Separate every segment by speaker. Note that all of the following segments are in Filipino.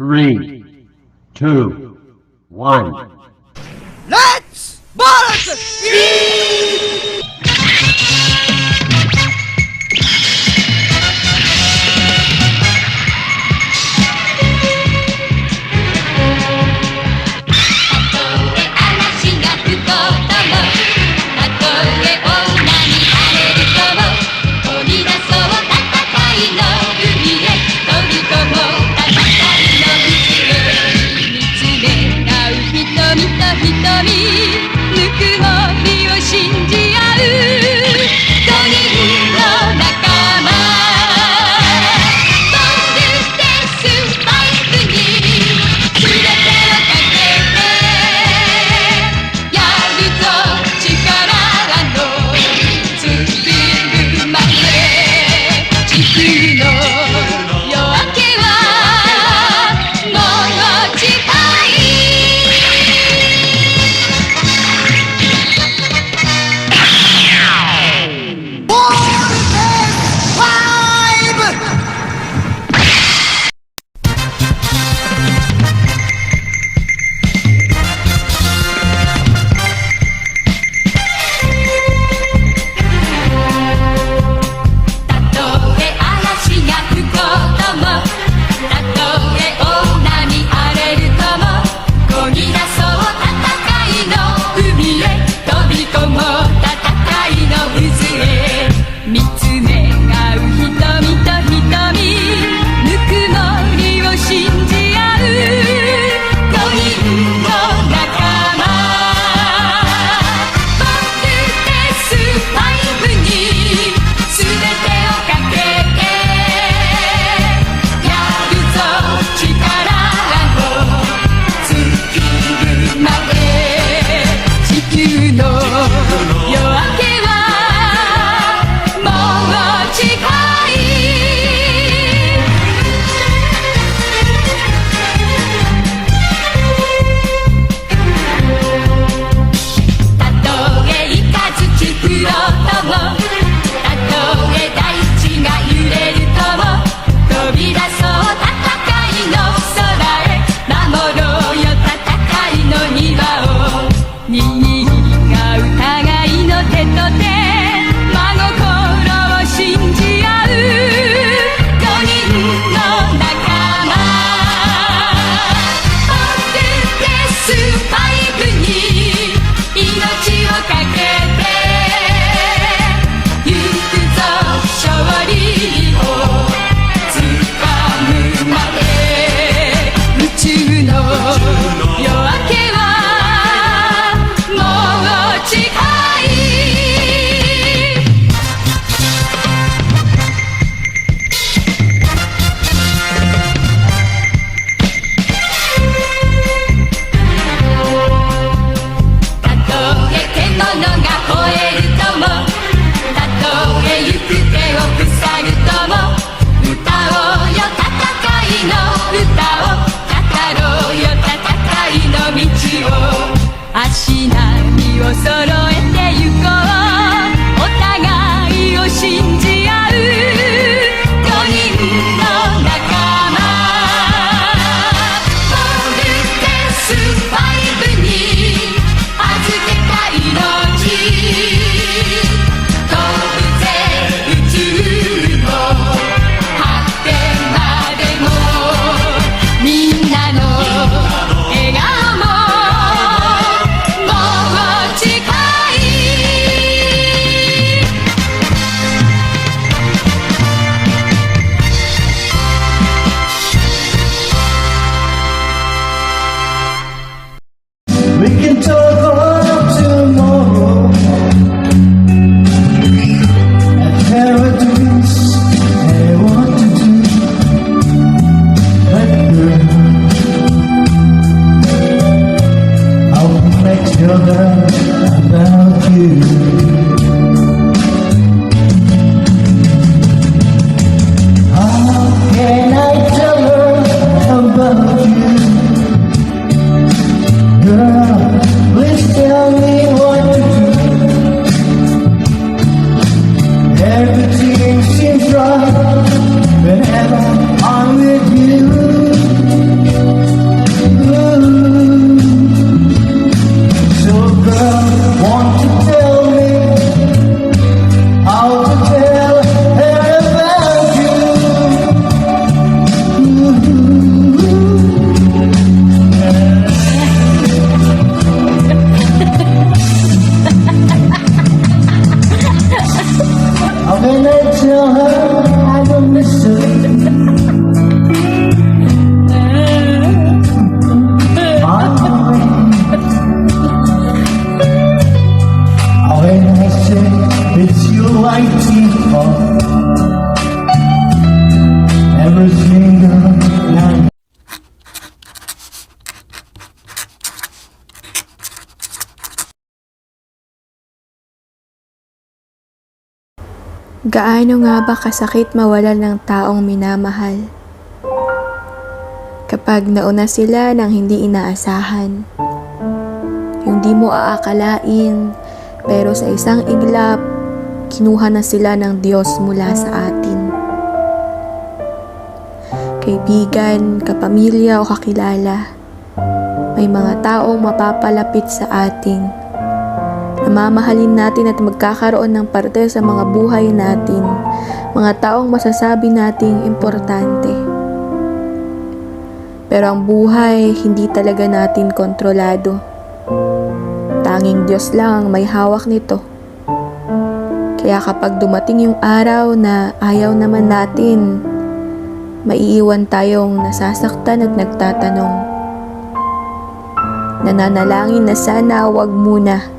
Speaker 1: Three, two, one.
Speaker 2: Let's balance!
Speaker 3: Gaano nga ba kasakit mawalan ng taong minamahal? Kapag nauna sila ng hindi inaasahan. Yung di mo aakalain, pero sa isang iglap, kinuha na sila ng Diyos mula sa atin. Kaibigan, kapamilya o kakilala, may mga taong mapapalapit sa ating namamahalin natin at magkakaroon ng parte sa mga buhay natin, mga taong masasabi nating importante. Pero ang buhay, hindi talaga natin kontrolado. Tanging Diyos lang ang may hawak nito. Kaya kapag dumating yung araw na ayaw naman natin, maiiwan tayong nasasaktan at nagtatanong. Nananalangin na sana wag muna.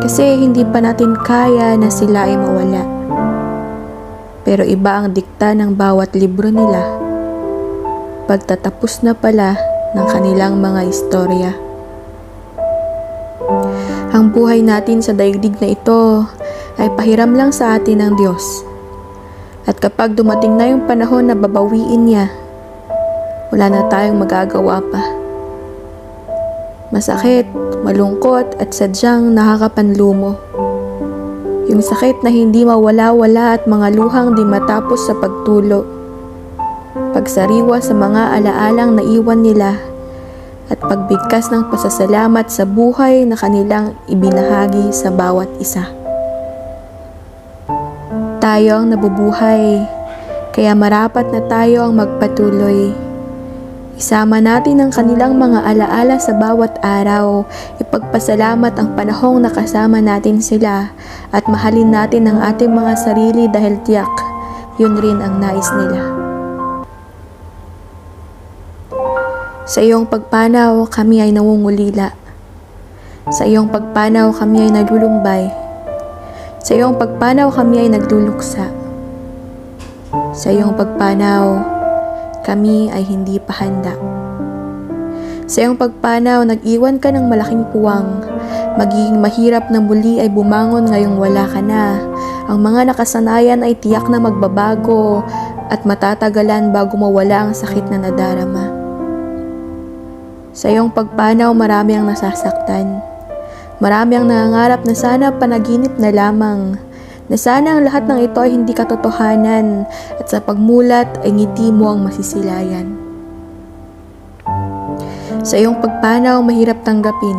Speaker 3: Kasi hindi pa natin kaya na sila ay mawala. Pero iba ang dikta ng bawat libro nila. Pagtatapos na pala ng kanilang mga istorya. Ang buhay natin sa daigdig na ito ay pahiram lang sa atin ng Diyos. At kapag dumating na yung panahon na babawiin niya, wala na tayong magagawa pa. Masakit, malungkot at sadyang nakakapanlumo. Yung sakit na hindi mawala-wala at mga luhang di matapos sa pagtulo. Pagsariwa sa mga alaalang naiwan nila at pagbigkas ng pasasalamat sa buhay na kanilang ibinahagi sa bawat isa. Tayo ang nabubuhay, kaya marapat na tayo ang magpatuloy. Isama natin ang kanilang mga alaala sa bawat araw, ipagpasalamat ang panahong nakasama natin sila at mahalin natin ang ating mga sarili dahil tiyak, yun rin ang nais nila. Sa iyong pagpanaw, kami ay nangungulila. Sa iyong pagpanaw, kami ay naglulumbay. Sa iyong pagpanaw, kami ay nagluluksa. Sa iyong pagpanaw, kami ay hindi pa handa. Sa iyong pagpanaw, nag-iwan ka ng malaking puwang. Magiging mahirap na muli ay bumangon ngayong wala ka na. Ang mga nakasanayan ay tiyak na magbabago at matatagalan bago mawala ang sakit na nadarama. Sa iyong pagpanaw, marami ang nasasaktan. Marami ang nangangarap na sana panaginip na lamang, na sana ang lahat ng ito ay hindi katotohanan at sa pagmulat ay ngiti mo ang masisilayan. Sa iyong pagpanaw, mahirap tanggapin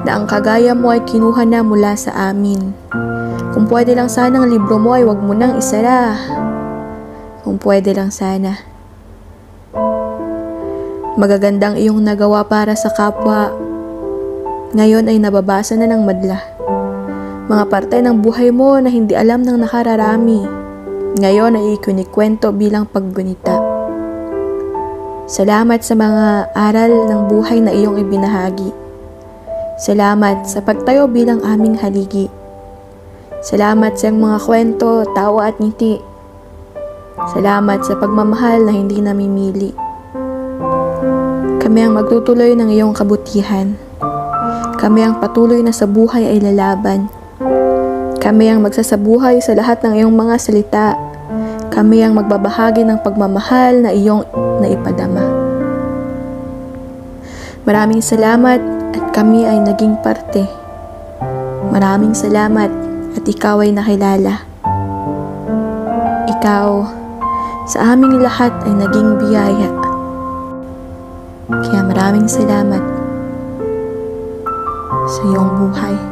Speaker 3: na ang kagaya mo ay kinuha na mula sa amin. Kung pwede lang sana ang libro mo ay wag mo nang isara. Kung pwede lang sana. Magagandang iyong nagawa para sa kapwa, ngayon ay nababasa na ng madla. Mga parte ng buhay mo na hindi alam ng nakararami, ngayon ay ikinikwento bilang paggunita. Salamat sa mga aral ng buhay na iyong ibinahagi. Salamat sa pagtayo bilang aming haligi. Salamat sa iyong mga kwento, tawa at ngiti. Salamat sa pagmamahal na hindi namimili. Kami ang magtutuloy ng iyong kabutihan. Kami ang patuloy na sa buhay ay lalaban. Kami ang magsasabuhay sa lahat ng iyong mga salita. Kami ang magbabahagi ng pagmamahal na iyong naipadama. Maraming salamat at kami ay naging parte. Maraming salamat at ikaw ay nakilala. Ikaw sa aming lahat ay naging biyaya. Kaya maraming salamat sa iyong buhay.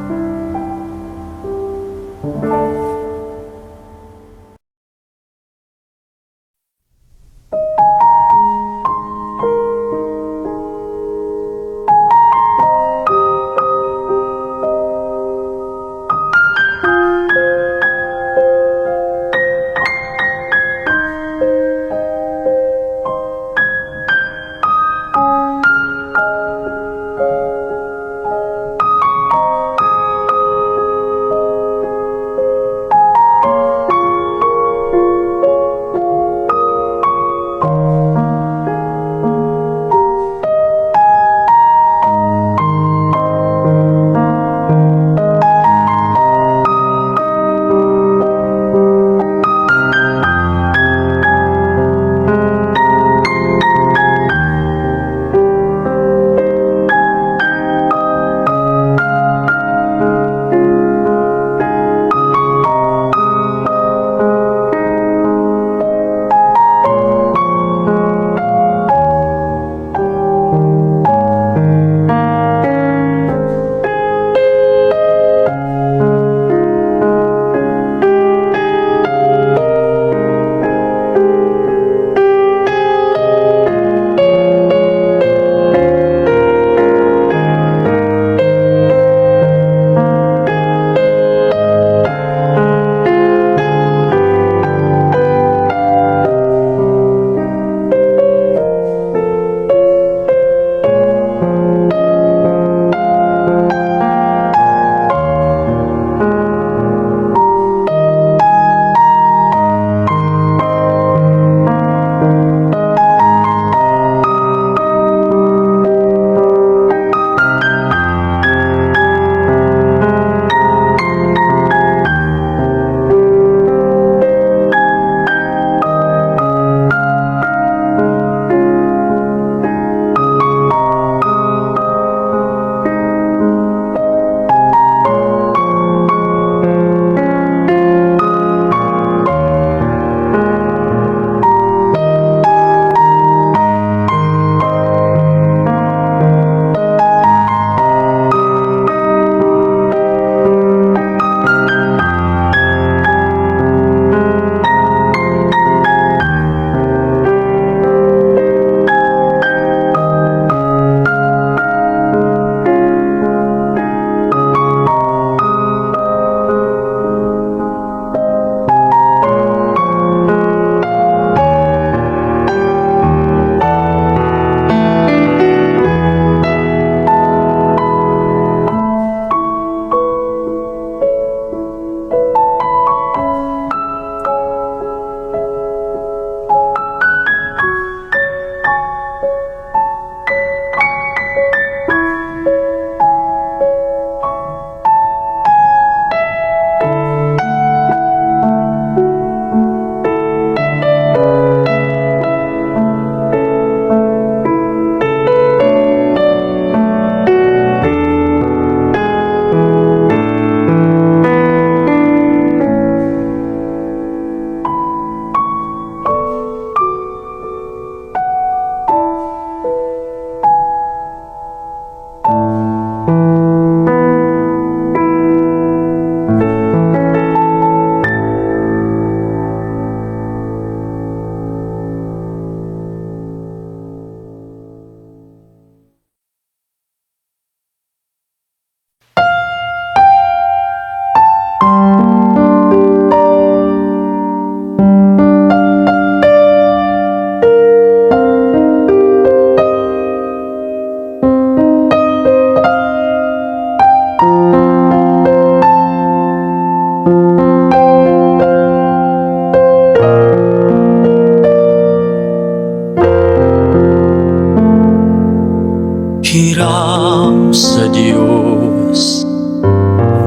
Speaker 4: hiram sa Diyos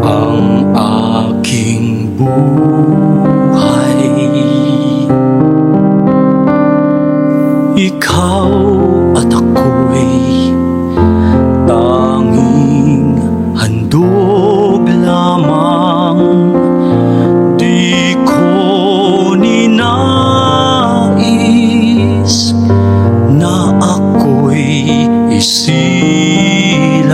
Speaker 4: ang aking buhay. Ikaw at ako'y tanging handog lamang. Di ko ninais na ako'y isilang,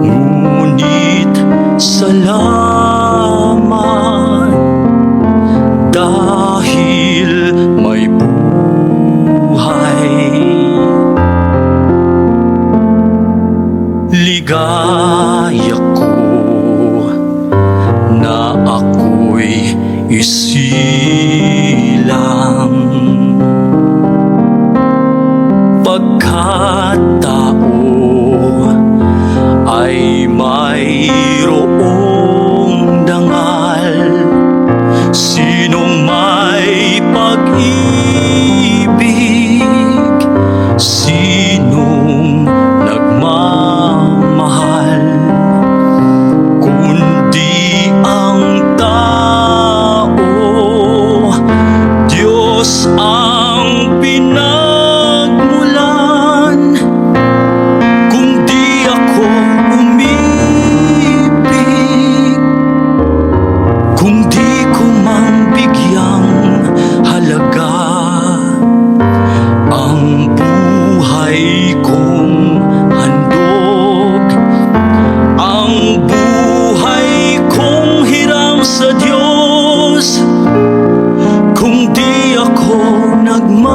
Speaker 4: ngunit salamat dahil may buhay. Ligaya ko na ako'y isilang, pagkatao ay mayroong dangal. Sinong may pag-ibig, sinong nagmamahal, kundi ang tao. Diyos ang pinagmulan. Kung di ako umibig, kung di ko man bigyang halaga ang buhay kong handog, ang buhay kong hiram sa Diyos, kung di ako nagmamahal,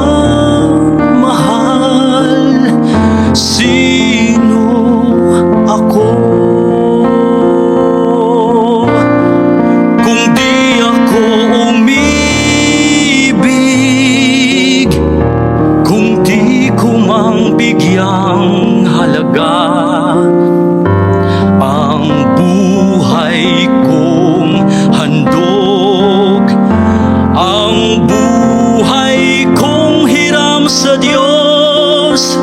Speaker 4: sino ako? Kung di ako umibig, kung di ko mang bigyang halaga ang buhay kong handog, ang buhay kong hiram sa Diyos,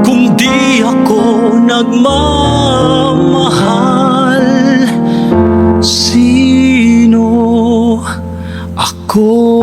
Speaker 4: kung di ako nagmamahal, sino ako?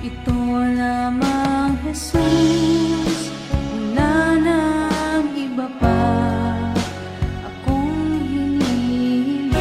Speaker 5: ito lamang Jesus, wala nang iba pa akong hinihiling.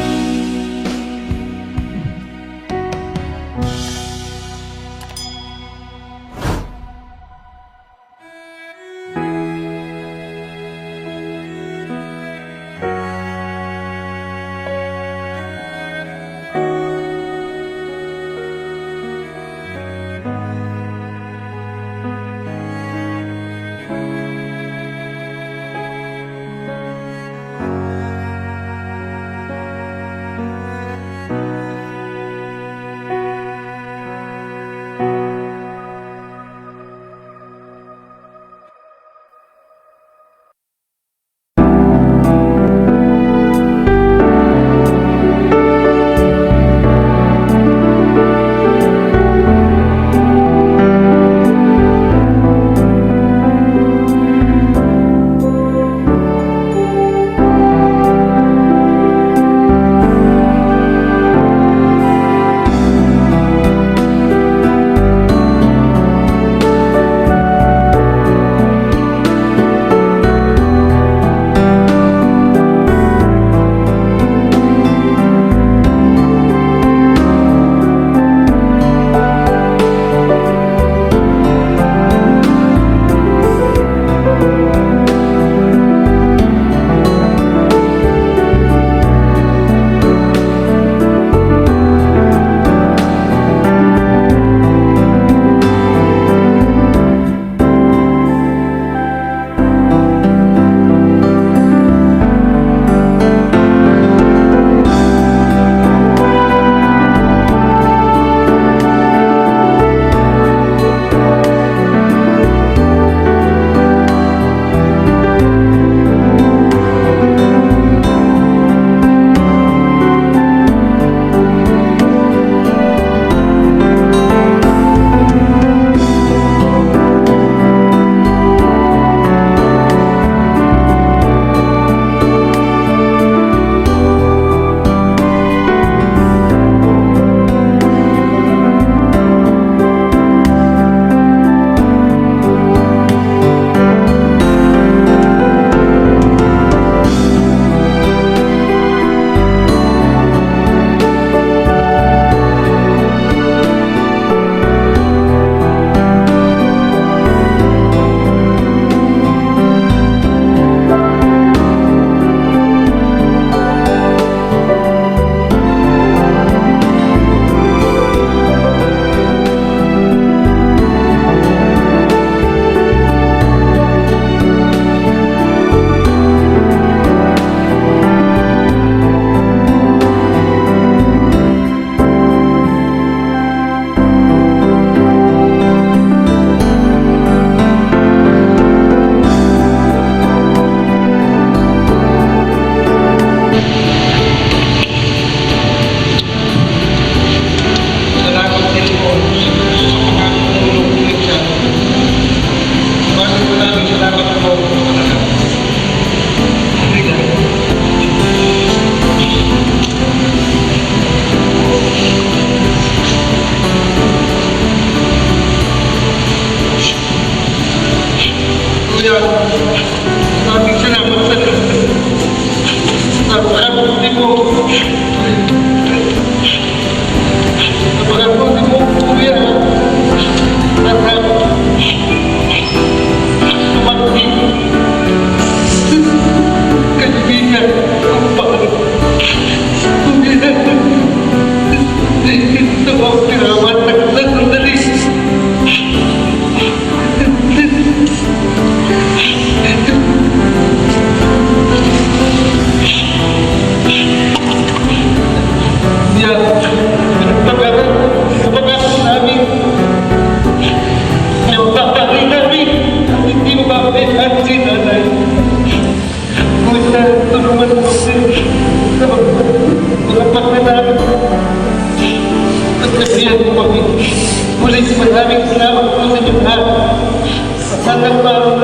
Speaker 6: Maraming salamat po sa inyo lahat. Hanggang maraming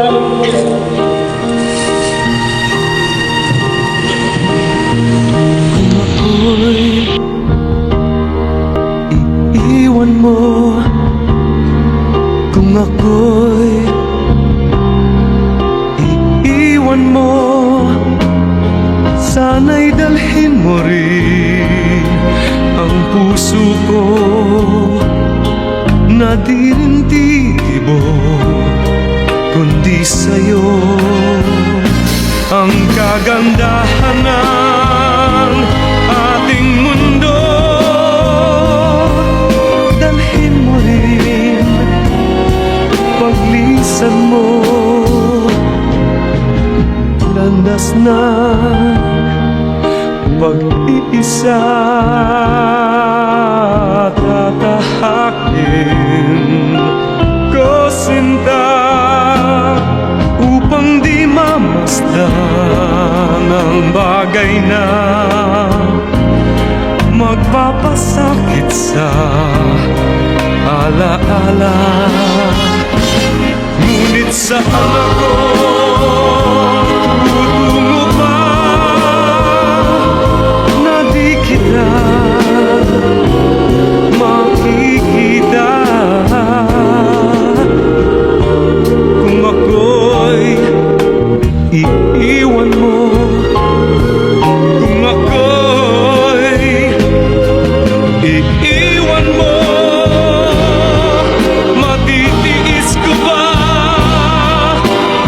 Speaker 4: Ako'y iiwan mo Kung ako'y iiwan mo, sana'y dalhin mo rin ang puso ko na di rin titibok, kundi sa'yo ang kagandahan ng ating mundo. Dalhin mo rin paglisan mo, landas na pag-iisa, tatahakin ko sinta upang di mamasdan ang bagay na magpapasakit sa alaala. Ngunit saan ako tutungo pa na di kita makikita? Kung ako'y iiwan mo, kung ako'y iiwan mo, matitiis ko ba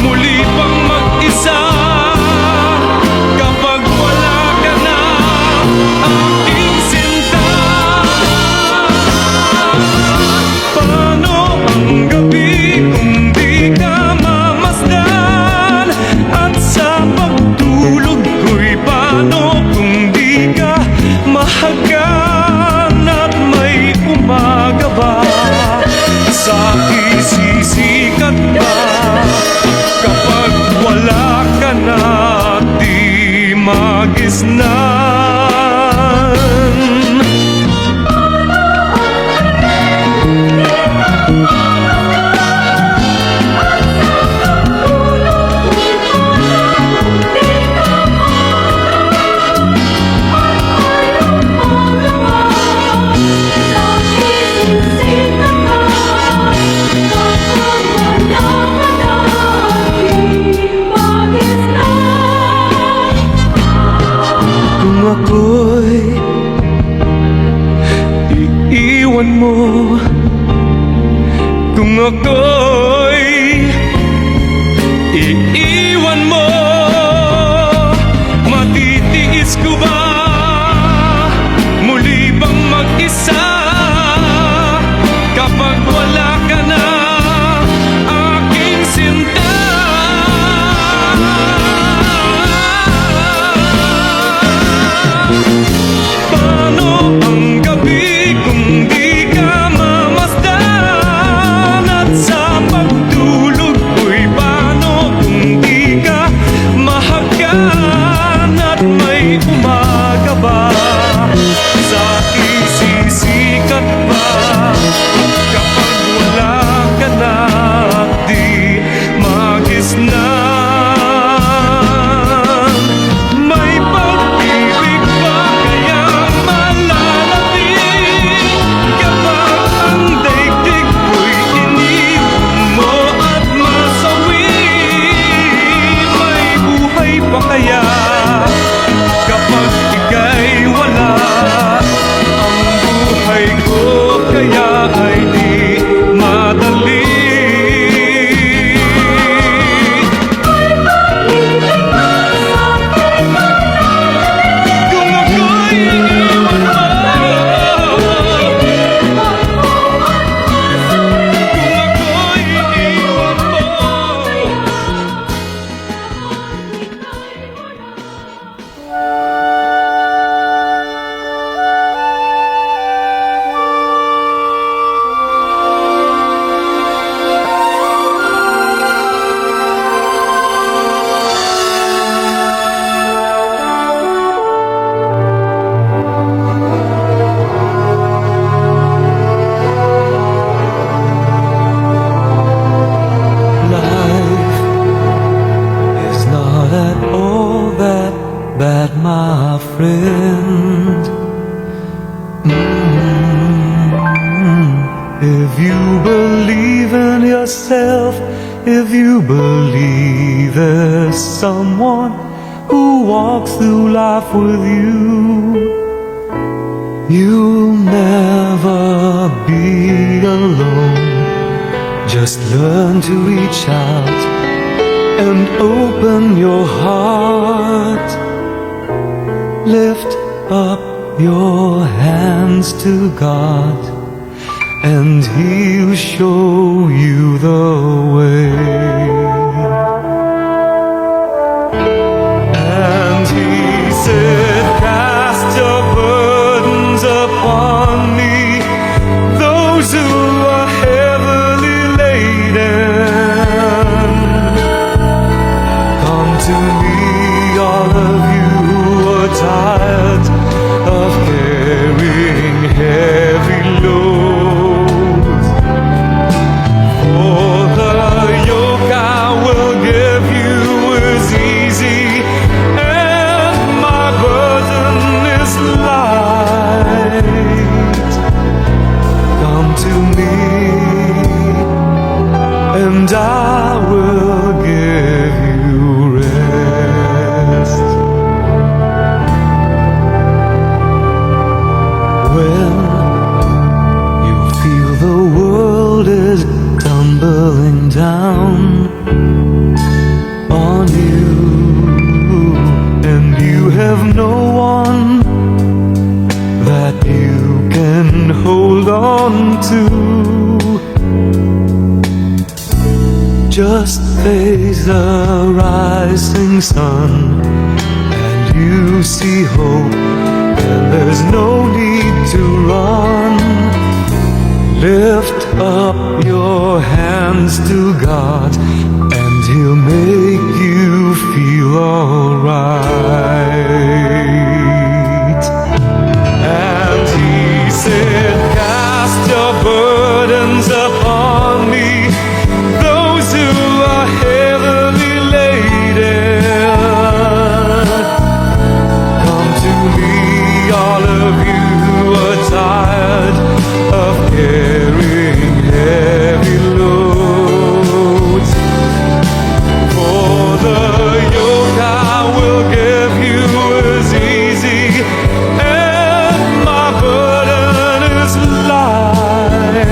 Speaker 4: muli pang mag-isa kapag wala ka na, aking sinta? Paano ang gabi kung di ka mamasdan? At sa pagtulog ko'y paano kung di ka mahagan? At may umaga ba sa isisikat ba kapag wala ka na, di magisnan? Kung ako'y iiwan mo, kung ako'y iiwan mo, matitiis ko ba muli bang mag-isa kapag wala ka na, aking sinta? Paano ang gabi kung di ka mamasdan? At sa pagtulog ko'y paano kung di ka mahagan? At may umaga yourself if you believe there's someone who walks through life with you. You'll never be alone. Just learn to reach out and open your heart. Lift up your hands to God, and He'll show you the way. And He said, cast your burdens upon me, those who are heavily laden. Come to me, all of you who are tired of carrying heavy loads. For the yoke I will give you is easy, and my burden is light. Come to me, and I will give you rest. When you feel the world is tumbling down on you, and you have no one that you can hold on to, just face the rising sun, and you see hope, and there's no need to run. Lift up your hands to God, and He'll make you feel alright. And He said, cast your burdens upon me, those who are heavily laden. Come to me, all of you who are tired of carrying heavy loads. For the yoke I will give you is easy, and my burden is light.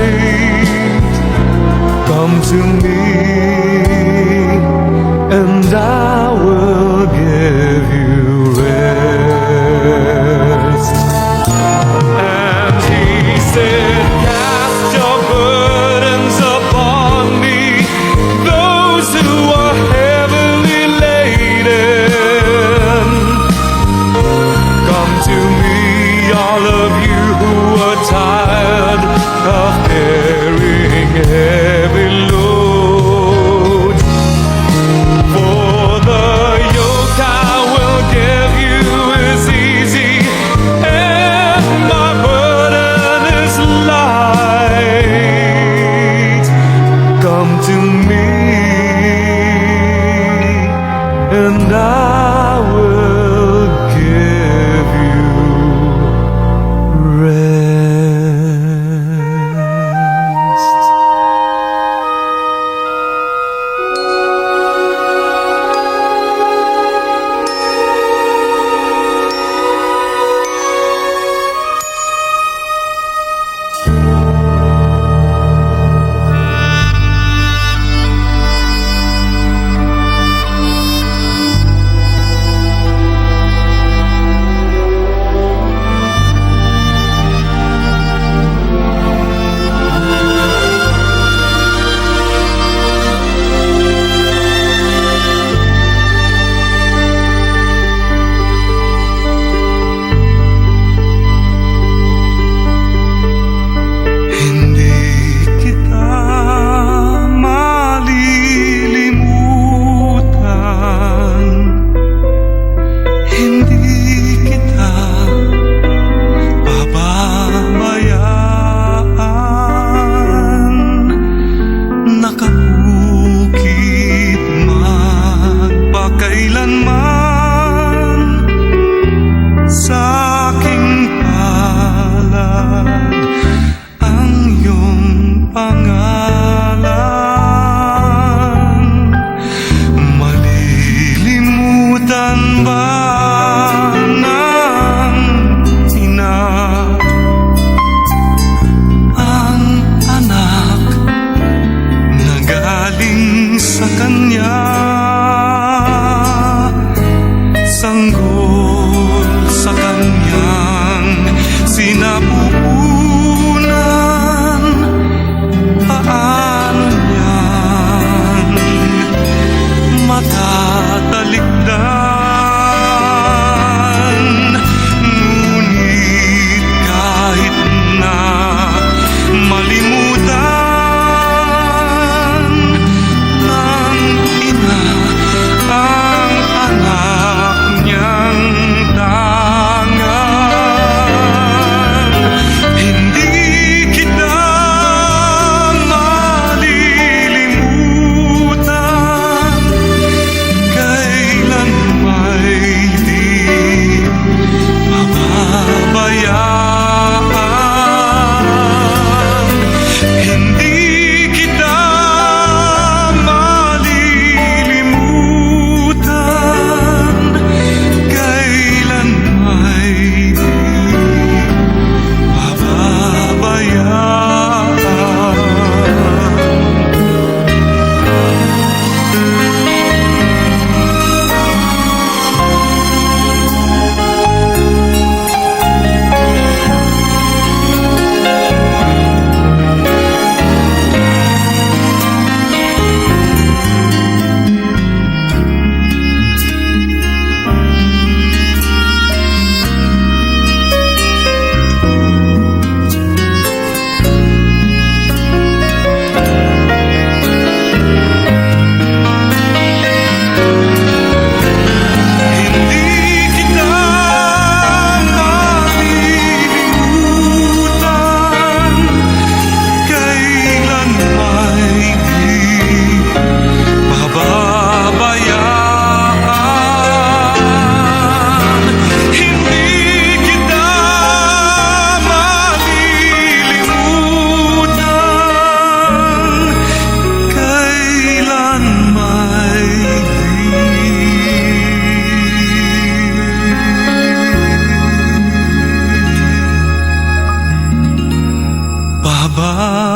Speaker 4: Hindi kita malilimutan, kailan may di pababayaan. Hindi kita malilimutan, kailan may di pababayaan. Hindi kita malilimutan, kailan may di pababayaan.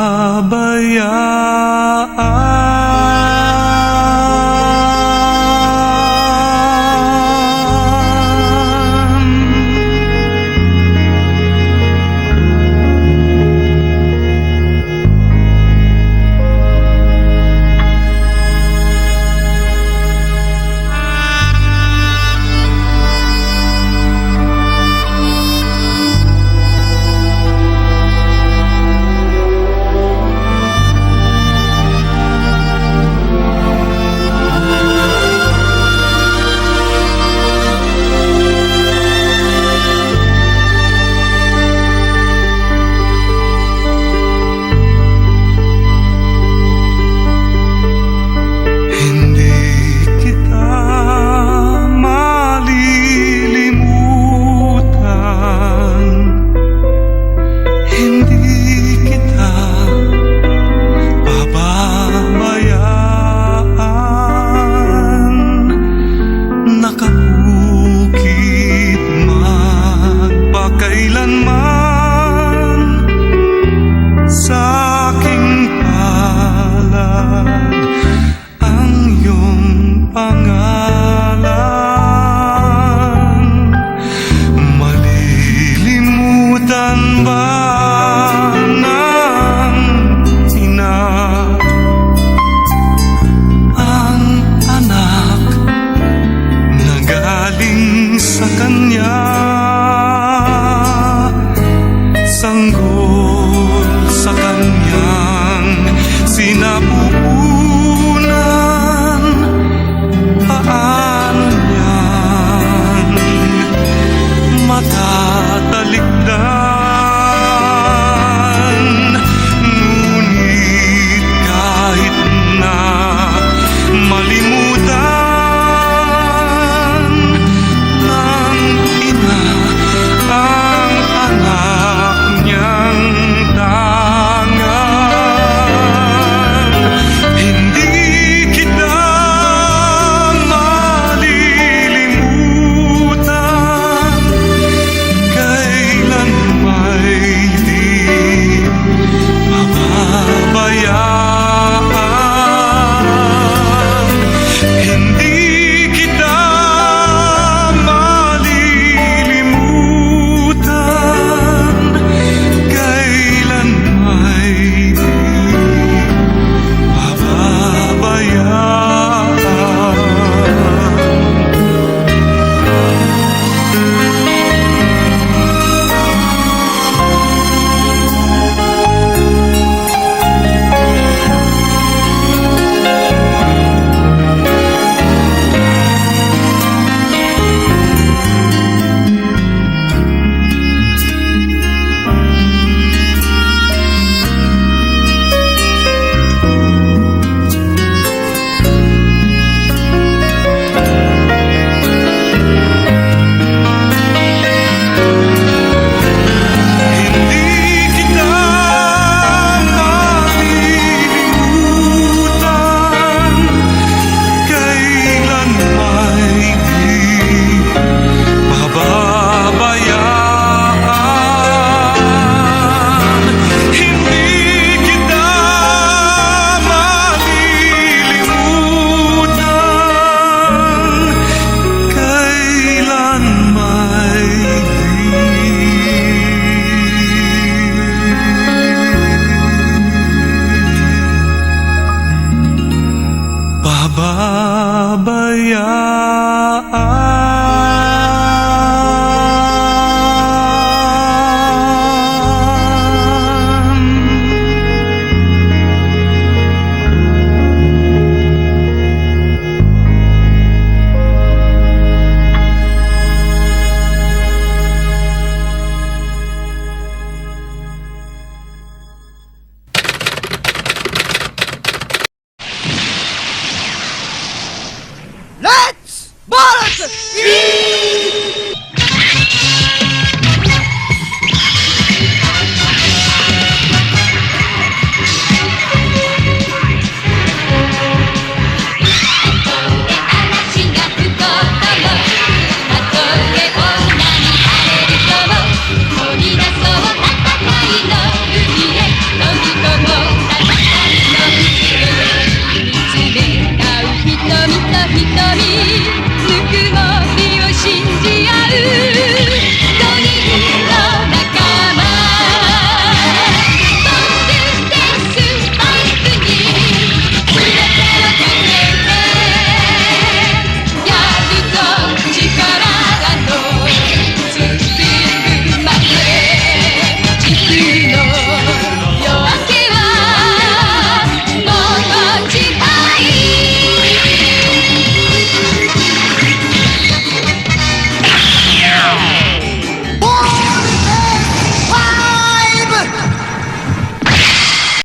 Speaker 4: pababayaan.